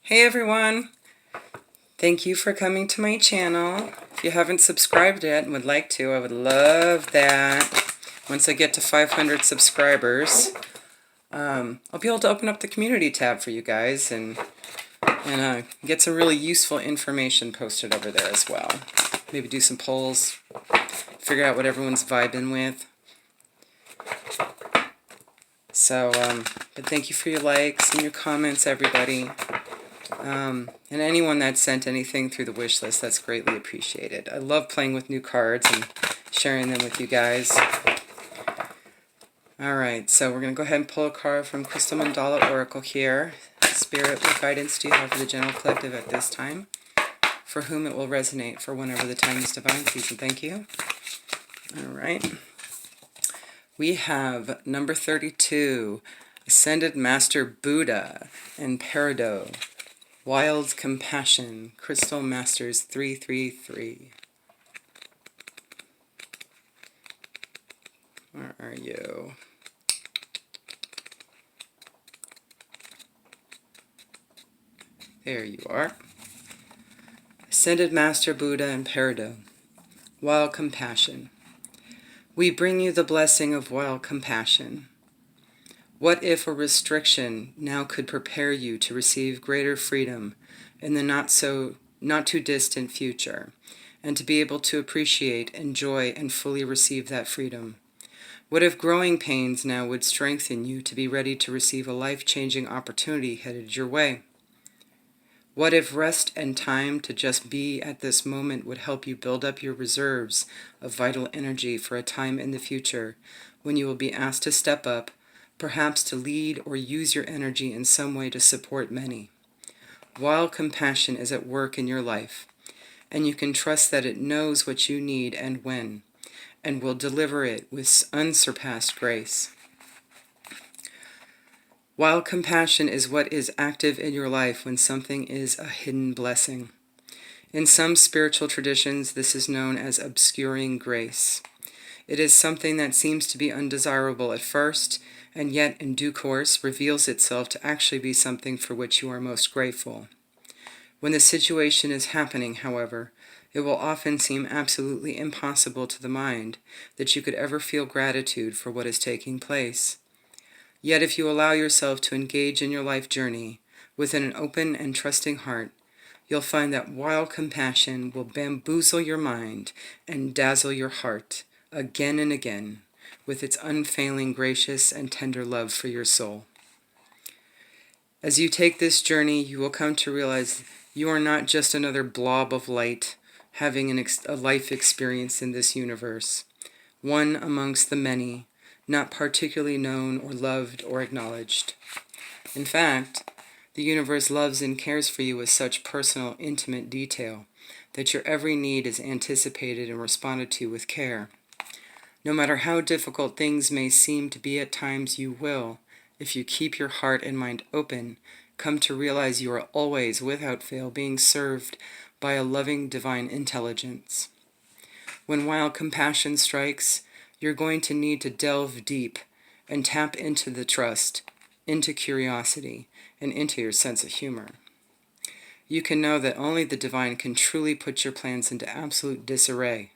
Hey everyone! Thank you for coming to my channel. If you haven't subscribed yet and would like to, I would love that. Once I get to 500 subscribers, I'll be able to open up the community tab for you guys and get some really useful information posted over there as well. Maybe do some polls, figure out what everyone's vibing with. So, but thank you for your likes and your comments, everybody. And anyone that sent anything through the wish list, that's greatly appreciated. I love playing with new cards and sharing them with you guys. Alright, so we're going to go ahead and pull a card from Crystal Mandala Oracle here. Spirit, what guidance do you have for the general collective at this time? For whom it will resonate for whenever the time is divine, please and thank you. Alright. We have number 32, Ascended Master Buddha and Peridot. Wild Compassion, Crystal Masters 333. Where are you? There you are. Ascended Master Buddha and Peridot. Wild Compassion. We bring you the blessing of wild compassion. What if a restriction now could prepare you to receive greater freedom in the not too distant future, and to be able to appreciate, enjoy, and fully receive that freedom? What if growing pains now would strengthen you to be ready to receive a life-changing opportunity headed your way? What if rest and time to just be at this moment would help you build up your reserves of vital energy for a time in the future when you will be asked to step up, perhaps to lead or use your energy in some way to support many? Wild compassion is at work in your life, and you can trust that it knows what you need and when, and will deliver it with unsurpassed grace. Wild compassion is what is active in your life when something is a hidden blessing. In some spiritual traditions, this is known as obscuring grace. It is something that seems to be undesirable at first, and yet in due course reveals itself to actually be something for which you are most grateful. When the situation is happening, however, it will often seem absolutely impossible to the mind that you could ever feel gratitude for what is taking place. Yet if you allow yourself to engage in your life journey with an open and trusting heart, you'll find that wild compassion will bamboozle your mind and dazzle your heart again and again with its unfailing gracious and tender love for your soul. As you take this journey, you will come to realize you are not just another blob of light having a life experience in this universe, one amongst the many, not particularly known or loved or acknowledged. In fact, the universe loves and cares for you with such personal, intimate detail that your every need is anticipated and responded to with care. No matter how difficult things may seem to be at times, you will, if you keep your heart and mind open, come to realize you are always, without fail, being served by a loving divine intelligence. When wild compassion strikes, you're going to need to delve deep and tap into the trust, into curiosity, and into your sense of humor. You can know that only the divine can truly put your plans into absolute disarray,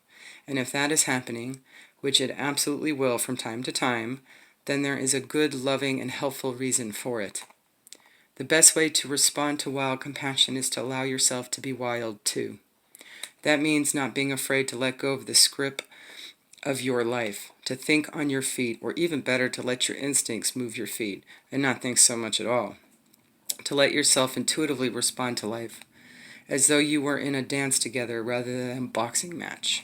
and if that is happening, which it absolutely will from time to time, then there is a good, loving, and helpful reason for it. The best way to respond to wild compassion is to allow yourself to be wild too. That means not being afraid to let go of the script of your life, to think on your feet, or even better, to let your instincts move your feet and not think so much at all. To let yourself intuitively respond to life, as though you were in a dance together rather than a boxing match.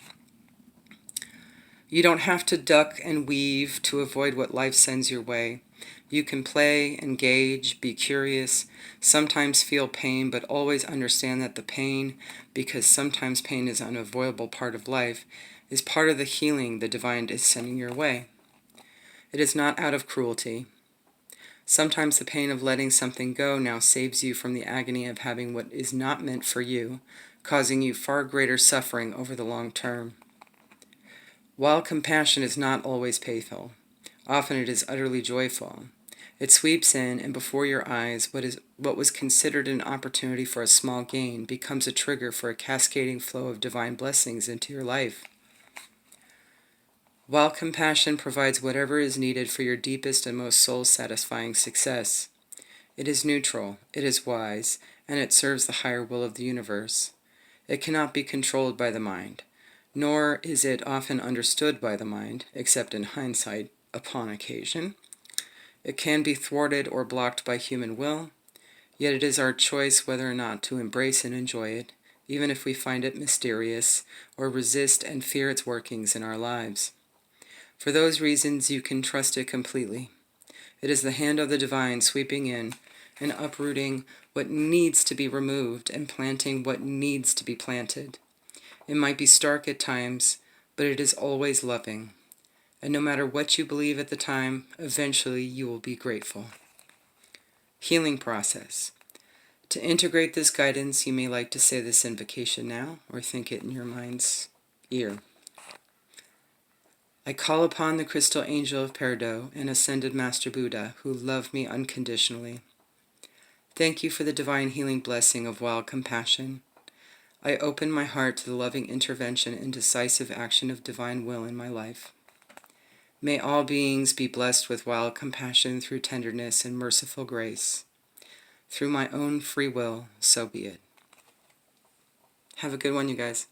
You don't have to duck and weave to avoid what life sends your way. You can play, engage, be curious, sometimes feel pain, but always understand that the pain, because sometimes pain is an unavoidable part of life, is part of the healing the divine is sending your way. It is not out of cruelty. Sometimes the pain of letting something go now saves you from the agony of having what is not meant for you, causing you far greater suffering over the long term. While compassion is not always painful, often it is utterly joyful. It sweeps in, and before your eyes, what was considered an opportunity for a small gain becomes a trigger for a cascading flow of divine blessings into your life. Wild compassion provides whatever is needed for your deepest and most soul-satisfying success. It is neutral, it is wise, and it serves the higher will of the universe. It cannot be controlled by the mind, nor is it often understood by the mind, except in hindsight, upon occasion. It can be thwarted or blocked by human will, yet it is our choice whether or not to embrace and enjoy it, even if we find it mysterious or resist and fear its workings in our lives. For those reasons, you can trust it completely. It is the hand of the divine sweeping in and uprooting what needs to be removed and planting what needs to be planted. It might be stark at times, but it is always loving. And no matter what you believe at the time, eventually you will be grateful. Healing process. To integrate this guidance, you may like to say this invocation now, or think it in your mind's ear. I call upon the crystal angel of Peridot and ascended Master Buddha, who love me unconditionally. Thank you for the divine healing blessing of wild compassion. I open my heart to the loving intervention and decisive action of divine will in my life. May all beings be blessed with wild compassion through tenderness and merciful grace. Through my own free will, so be it. Have a good one, you guys.